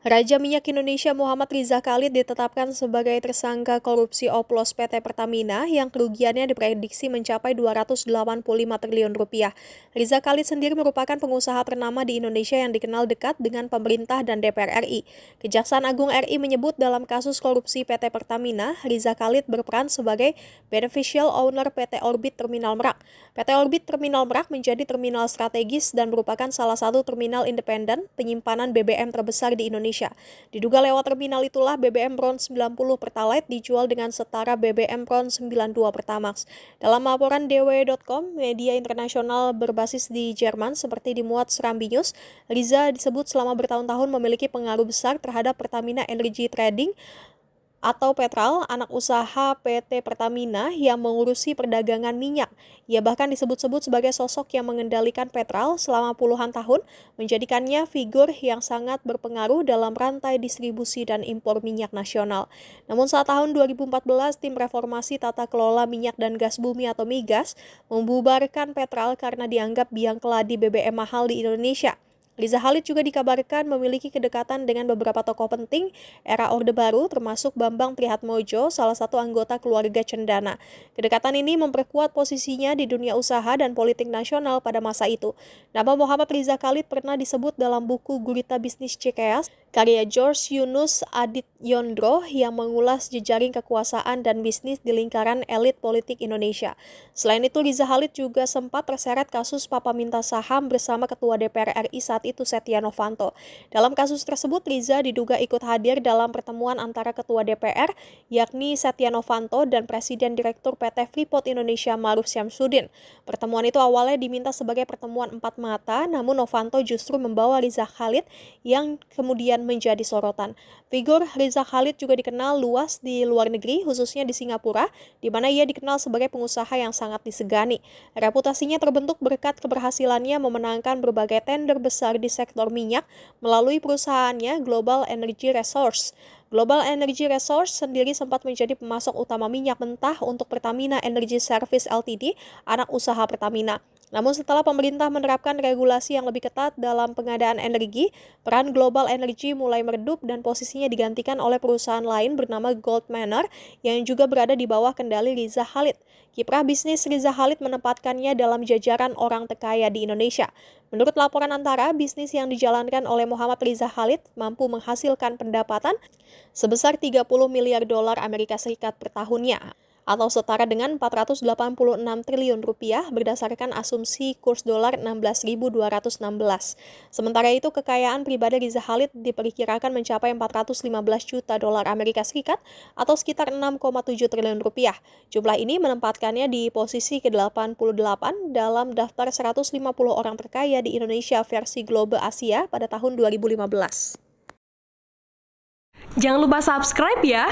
Raja Minyak Indonesia Muhammad Riza Khalid ditetapkan sebagai tersangka korupsi oplos PT Pertamina yang kerugiannya diprediksi mencapai 285 triliun rupiah. Riza Khalid sendiri merupakan pengusaha ternama di Indonesia yang dikenal dekat dengan pemerintah dan DPR RI. Kejaksaan Agung RI menyebut dalam kasus korupsi PT Pertamina, Riza Khalid berperan sebagai beneficial owner PT Orbit Terminal Merak. PT Orbit Terminal Merak menjadi terminal strategis dan merupakan salah satu terminal independen penyimpanan BBM terbesar di Indonesia. Diduga lewat terminal itulah BBM RON 90 Pertalite dijual dengan setara BBM RON 92 Pertamax. Dalam laporan dw.com, media internasional berbasis di Jerman seperti dimuat Serambi News, Riza disebut selama bertahun-tahun memiliki pengaruh besar terhadap Pertamina Energy Trading atau Petral, anak usaha PT Pertamina yang mengurusi perdagangan minyak. Ia bahkan disebut-sebut sebagai sosok yang mengendalikan Petral selama puluhan tahun, menjadikannya figur yang sangat berpengaruh dalam rantai distribusi dan impor minyak nasional. Namun saat tahun 2014, tim reformasi tata kelola minyak dan gas bumi atau Migas membubarkan Petral karena dianggap biang keladi BBM mahal di Indonesia. Riza Khalid juga dikabarkan memiliki kedekatan dengan beberapa tokoh penting era Orde Baru termasuk Bambang Trihatmojo, salah satu anggota keluarga Cendana. Kedekatan ini memperkuat posisinya di dunia usaha dan politik nasional pada masa itu. Nama Muhammad Riza Khalid pernah disebut dalam buku Gurita Bisnis Cikeas, karya George Yunus Adityondro yang mengulas jejaring kekuasaan dan bisnis di lingkaran elit politik Indonesia. Selain itu, Riza Khalid juga sempat terseret kasus papa minta saham bersama Ketua DPR RI saat itu Setia Novanto. Dalam kasus tersebut, Riza diduga ikut hadir dalam pertemuan antara Ketua DPR, yakni Setia Novanto, dan Presiden Direktur PT Freeport Indonesia Ma'ruf Syamsuddin. Pertemuan itu awalnya diminta sebagai pertemuan empat mata, namun Novanto justru membawa Riza Khalid yang kemudian menjadi sorotan. Figur Riza Khalid juga dikenal luas di luar negeri, khususnya di Singapura, di mana ia dikenal sebagai pengusaha yang sangat disegani. Reputasinya terbentuk berkat keberhasilannya memenangkan berbagai tender besar di sektor minyak melalui perusahaannya Global Energy Resource. Global Energy Resource sendiri sempat menjadi pemasok utama minyak mentah untuk Pertamina Energy Service Ltd, anak usaha Pertamina. Namun setelah pemerintah menerapkan regulasi yang lebih ketat dalam pengadaan energi, peran Global Energy mulai meredup dan posisinya digantikan oleh perusahaan lain bernama Gold Manor yang juga berada di bawah kendali Riza Khalid. Kiprah bisnis Riza Khalid menempatkannya dalam jajaran orang terkaya di Indonesia. Menurut laporan antara, bisnis yang dijalankan oleh Muhammad Riza Khalid mampu menghasilkan pendapatan sebesar 30 miliar dolar Amerika Serikat per tahunnya, atau setara dengan 486 triliun rupiah berdasarkan asumsi kurs dolar 16.216. Sementara itu, kekayaan pribadi Riza Khalid diperkirakan mencapai 415 juta dolar Amerika Serikat atau sekitar 6,7 triliun rupiah. Jumlah ini menempatkannya di posisi ke-88 dalam daftar 150 orang terkaya di Indonesia versi Globe Asia pada tahun 2015. Jangan lupa subscribe ya!